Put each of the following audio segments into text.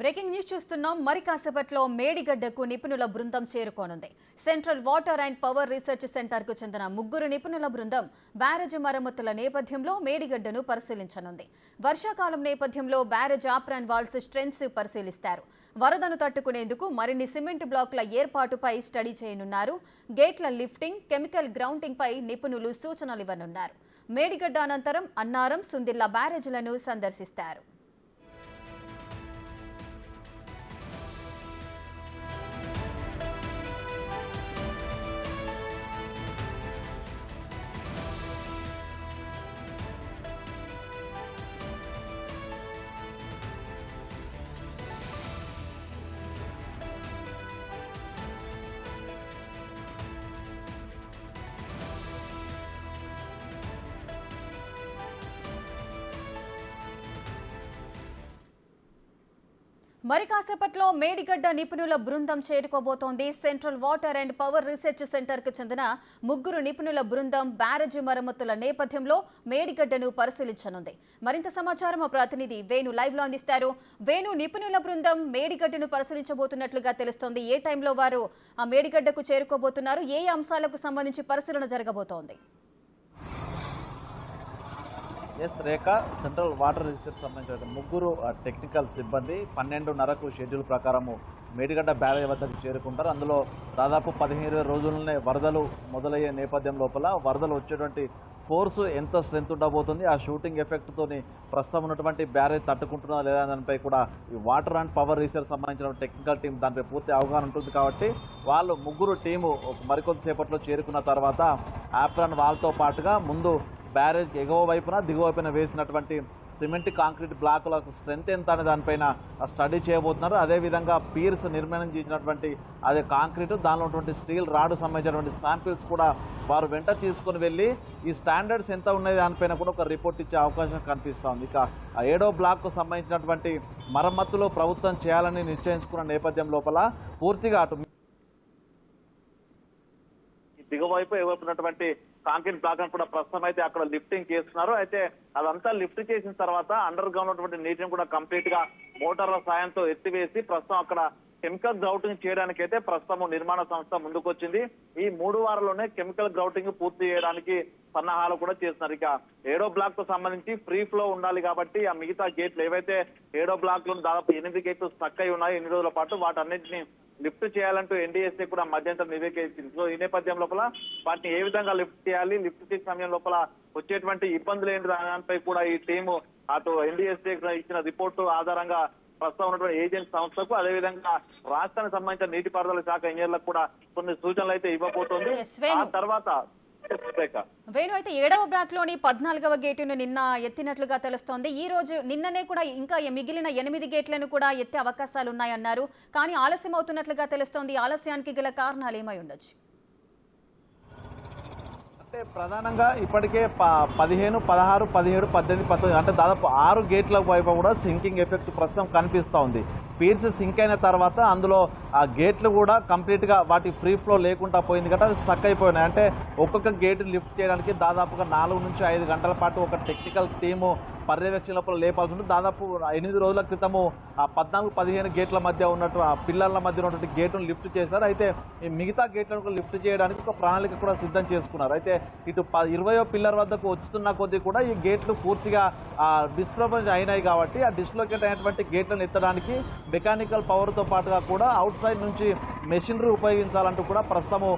Breaking news చూస్తున్నాం. మరి కాసేపట్లో మేడిగడ్డకు నిపుణుల బృందం చేరుకోనుంది. Central water and power research centre కు చెందిన 3 నిపుణుల బృందం బ్యారేజ్ మరమ్మతుల నేపథ్యంలో మేడిగడ్డను పరిశీలించనుంది. వర్షాకాలం నేపథ్యంలో బ్యారేజ్ ఆప్రాన్ వాల్స్ స్ట్రెంగ్త్స్ పరిశీలిస్తారు. వరదను తట్టుకునేందుకు మరిన్ని సిమెంట్ బ్లాకుల ఏర్పాటుపై స్టడీ చేయనున్నారు. గేట్ల లిఫ్టింగ్, కెమికల్ గ్రౌండింగ్ పై నిపుణులు సూచనలు ఇవ్వనున్నారు. మేడిగడ్డ అనంతరం అన్నారం, సుందిళ్ల బ్యారేజ్లను సందర్శిస్తారు. మరి కాసేపట్లో మేడిగడ్డ నిపుణుల బృందం చేరుకోబోతోంది. Central water and power research centre కు చెందిన 3 నిపుణుల బృందం బ్యారేజ్ మరమ్మతుల నేపథ్యంలో మేడిగడ్డను పరిశీలించనుంది. మరింత సమాచారం మా ప్రతినిధి వేణు లైవ్ లో అందిస్తారు. వేణు, నిపుణుల బృందం మేడిగడ్డను పరిశీలించబోతున్నట్లుగా తెలుస్తోంది. ఏ టైంలో వారు ఆ మేడిగడ్డకు చేరుకోబోతున్నారు? ఏ అంశాలకు సంబంధించి పరిశీలన జరగబోతోంది? ఎస్ రేఖ, సెంట్రల్ వాటర్ రీసెర్చ్ సంబంధించిన 3 టెక్నికల్ సిబ్బంది 12:30కు షెడ్యూల్ ప్రకారము మేడిగడ్డ బ్యారేజ్ వద్దకు చేరుకుంటారు. అందులో దాదాపు 15-20 రోజులనే వరదలు మొదలయ్యే నేపథ్యం లోపల వరదలు వచ్చేటువంటి ఫోర్స్ ఎంత స్ట్రెంత్ ఉండబోతుంది, ఆ షూటింగ్ ఎఫెక్ట్తోని ప్రస్తుతం ఉన్నటువంటి బ్యారేజ్ తట్టుకుంటున్నా లేదా దానిపై కూడా ఈ వాటర్ అండ్ పవర్ రీసెర్చ్ సంబంధించిన టెక్నికల్ టీం దానిపై పూర్తి అవగాహన ఉంటుంది. కాబట్టి వాళ్ళు 3 టీము మరికొద్దిసేపట్లో చేరుకున్న తర్వాత ఆప్రాన్ వాల్తో పాటుగా ముందు బ్యారేజ్ ఎగువ వైపున దిగువ వైపున వేసినటువంటి సిమెంట్ కాంక్రీట్ బ్లాకుల స్ట్రెంత్ ఎంత అనే దానిపైన స్టడీ చేయబోతున్నారు. అదేవిధంగా పీర్స్ నిర్మాణం చేసినటువంటి అదే కాంక్రీట్, దానిలో ఉన్నటువంటి స్టీల్ రాడ్ సంబంధించినటువంటి శాంపిల్స్ కూడా వారు వెంట తీసుకుని వెళ్ళి ఈ స్టాండర్డ్స్ ఎంత ఉన్నాయి దానిపైన కూడా ఒక రిపోర్ట్ ఇచ్చే అవకాశం కనిపిస్తోంది. ఇక 7వ బ్లాక్కు సంబంధించినటువంటి మరమ్మతులు ప్రభుత్వం చేయాలని నిశ్చయించుకున్న నేపథ్యం లోపల పూర్తిగా అటు దిగువైపు ఎగువైపున్నటువంటి కాంక్రీట్ బ్లాక్ కూడా ప్రస్తుతం అయితే అక్కడ లిఫ్టింగ్ చేస్తున్నారు. అయితే అదంతా లిఫ్ట్ చేసిన తర్వాత అండర్ గ్రౌండ్ ఉన్నటువంటి నీటిని కూడా కంప్లీట్ గా మోటార్ల సాయంతో ఎత్తివేసి ప్రస్తుతం అక్కడ కెమికల్ గ్రౌటింగ్ చేయడానికి అయితే ప్రస్తుతం నిర్మాణ సంస్థ ముందుకొచ్చింది. ఈ 3 వారాల్లోనే కెమికల్ గ్రౌటింగ్ పూర్తి చేయడానికి సన్నాహాలు కూడా చేస్తున్నారు. ఇక 7వ బ్లాక్ కు సంబంధించి ఫ్రీ ఫ్లో ఉండాలి కాబట్టి ఆ మిగతా గేట్లు ఏవైతే 7వ బ్లాక్ లో దాదాపు 8 గేట్లు స్టక్ అయి ఉన్నాయి 8 రోజుల పాటు, వాటన్నింటినీ లిఫ్ట్ చేయాలంటూ ఎన్డీఎస్ఏ కూడా మధ్యంతరం నివేదించింది. సో ఈ నేపథ్యం లోపల వాటిని ఏ విధంగా లిఫ్ట్ చేయాలి, లిఫ్ట్ చేసే సమయం లోపల వచ్చేటువంటి ఇబ్బందులు ఏంటి దానిపై కూడా ఈ టీము అటు ఎన్డీఎస్ఏ ఇచ్చిన రిపోర్టు ఆధారంగా ప్రస్తుతం ఉన్నటువంటి ఏజెన్సీ సంస్థకు అదేవిధంగా రాష్ట్రానికి సంబంధించిన నీటిపారుదల శాఖ ఇంజనీర్లకు కూడా కొన్ని సూచనలు అయితే ఇవ్వబోతోంది. ఆ తర్వాత వేణు, అయితే 7వ బ్లాక్ లోని 14వ గేటును నిన్న ఎత్తినట్లుగా తెలుస్తోంది. ఈ రోజు నిన్ననే కూడా ఇంకా మిగిలిన 8 గేట్లను కూడా ఎత్తే అవకాశాలు ఉన్నాయన్నారు. కానీ ఆలస్యం అవుతున్నట్లుగా తెలుస్తోంది. ఆలస్యానికి గల కారణాలు ఏమై ఉండొచ్చు? అంటే ప్రధానంగా ఇప్పటికే 15, 16, 17, 18, 19 అంటే దాదాపు 6 గేట్ల వైపు కూడా సింకింగ్ ఎఫెక్ట్ ప్రస్తుతం కనిపిస్తూ ఉంది. పీర్స్ సింక్ అయిన తర్వాత అందులో ఆ గేట్లు కూడా కంప్లీట్ గా వాటి ఫ్రీ ఫ్లో లేకుండా పోయింది కదా, అది స్టక్ అయిపోయినాయి. అంటే ఒక్కొక్క గేట్ లిఫ్ట్ చేయడానికి దాదాపుగా 4 నుంచి 5 గంటల పాటు ఒక టెక్నికల్ టీము పర్యవేక్షణ లోపల లేపాల్సి ఉంటుంది. దాదాపు 8 రోజుల క్రితము ఆ 14-15 గేట్ల మధ్య ఉన్నట్టు ఆ పిల్లర్ల మధ్య ఉన్నటువంటి గేటును లిఫ్ట్ చేశారు. అయితే ఈ మిగతా గేట్లను లిఫ్ట్ చేయడానికి ఒక ప్రణాళిక కూడా సిద్ధం చేసుకున్నారు. అయితే ఇటు 20వ పిల్లర్ వద్దకు వస్తున్న కొద్దీ కూడా ఈ గేట్లు పూర్తిగా డిస్టర్బెన్స్ అయినాయి కాబట్టి ఆ డిస్లొకేట్ అయినటువంటి గేట్లను ఎత్తడానికి మెకానికల్ పవర్ తో పాటుగా కూడా అవుట్ సైడ్ నుంచి మెషినరీ ఉపయోగించాలంటూ కూడా ప్రస్తుతము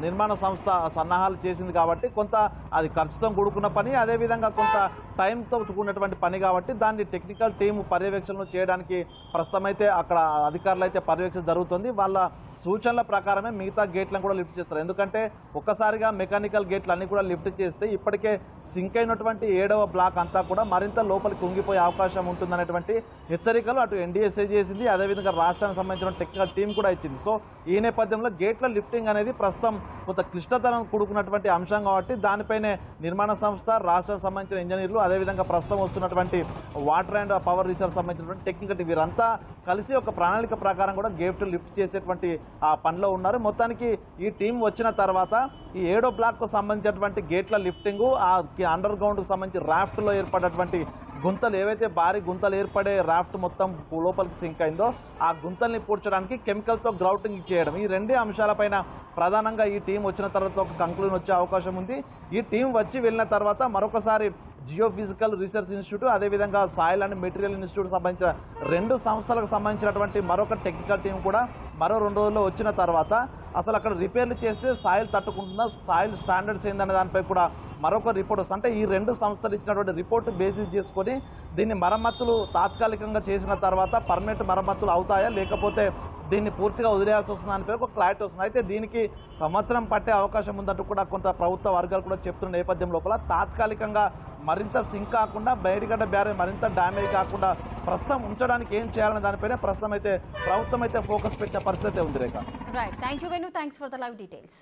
నిర్మాణ సంస్థ సన్నాహాలు చేసింది. కాబట్టి కొంత అది ఖర్చుతో కూడుకున్న పని, అదేవిధంగా కొంత టైంతో కూడినటువంటి పని కాబట్టి దాన్ని టెక్నికల్ టీము పర్యవేక్షణ చేయడానికి ప్రస్తుతం అయితే అక్కడ అధికారులు అయితే పర్యవేక్షణ జరుగుతుంది. వాళ్ళ సూచనల ప్రకారమే మిగతా గేట్లను కూడా లిఫ్ట్ చేస్తారు. ఎందుకంటే ఒక్కసారిగా మెకానికల్ గేట్లు అన్ని కూడా లిఫ్ట్ చేస్తే ఇప్పటికే సింక్ అయినటువంటి 7వ బ్లాక్ అంతా కూడా మరింత లోపలికి కుంగిపోయే అవకాశం ఉంటుందనేటువంటి హెచ్చరికలు అటు ఎన్డీఎస్ఏ చేసింది, అదేవిధంగా రాష్ట్రానికి సంబంధించిన టెక్నికల్ టీం కూడా ఇచ్చింది. సో సో ఈ నేపథ్యంలో గేట్ల లిఫ్టింగ్ అనేది ప్రస్తుతం కొంత క్లిష్టతరం కూడుకున్నటువంటి అంశం కాబట్టి దానిపైనే నిర్మాణ సంస్థ రాష్ట్రానికి సంబంధించిన ఇంజనీర్లు అదేవిధంగా ప్రస్తుతం వస్తున్నటువంటి వాటర్ అండ్ పవర్ రీసెర్చ్ సంబంధించినటువంటి టెక్నికల్ వీరంతా కలిసి ఒక ప్రణాళిక ప్రకారం కూడా గేట్ లిఫ్ట్ చేసేటువంటి ఆ పనిలో ఉన్నారు. మొత్తానికి ఈ టీం వచ్చిన తర్వాత ఈ 7వ బ్లాక్ కు సంబంధించినటువంటి గేట్ల లిఫ్టింగ్ ఆ అండర్ గ్రౌండ్ కు సంబంధించి రాఫ్ట్ లో ఏర్పడినటువంటి గుంతలు ఏవైతే భారీ గుంతలు ఏర్పడే రాఫ్ట్ మొత్తం లోపలికి సింక్ అయిందో ఆ గుంతల్ని పూడ్చడానికి కెమికల్ తో గ్రౌటింగ్ చేయడం ఈ రెండే అంశాలపైన ప్రధానంగా ఈ టీం వచ్చిన తర్వాత ఒక కంక్లూజన్ వచ్చే అవకాశం ఉంది. ఈ టీం వచ్చి వెళ్ళిన తర్వాత మరొకసారి జియోఫిజికల్ రీసెర్చ్ ఇన్స్టిట్యూట్ అదేవిధంగా సాయిల్ అండ్ మెటీరియల్ ఇన్స్టిట్యూట్ సంబంధించిన 2 సంస్థలకు సంబంధించినటువంటి మరొక టెక్నికల్ టీం కూడా మరో 2 రోజుల్లో వచ్చిన తర్వాత అసలు అక్కడ రిపేర్లు చేస్తే సాయిల్ తట్టుకుంటుందా, సాయిల్ స్టాండర్డ్స్ ఏందనే దానిపై కూడా మరొక రిపోర్ట్ వస్తుంది. అంటే ఈ 2 సంస్థలు ఇచ్చినటువంటి రిపోర్ట్ బేసిస్ చేసుకొని దీన్ని మరమ్మతులు తాత్కాలికంగా చేసిన తర్వాత పర్మనెంట్ మరమ్మతులు అవుతాయా లేకపోతే దీన్ని పూర్తిగా వదిలేయాల్సి వస్తుంది దానిపై ఒక క్లారిటీ వస్తుంది. అయితే దీనికి సంవత్సరం పట్టే అవకాశం ఉందంటూ కూడా కొంత ప్రభుత్వ వర్గాలు కూడా చెప్తున్న నేపథ్యం లోపల తాత్కాలికంగా మరింత సింక్ కాకుండా మేడిగడ్డ బ్యారేజ్ మరింత డ్యామేజ్ కాకుండా ప్రస్తుతం ఉంచడానికి ఏం చేయాలనే దానిపైన ప్రస్తుతం అయితే ప్రభుత్వం అయితే ఫోకస్ పెట్టిన పరిస్థితి ఉంది. Rekha right, thank you Venu, thanks for the live details.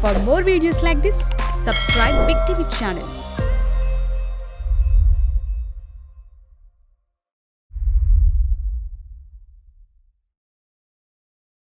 For more videos like this, subscribe Big TV channel.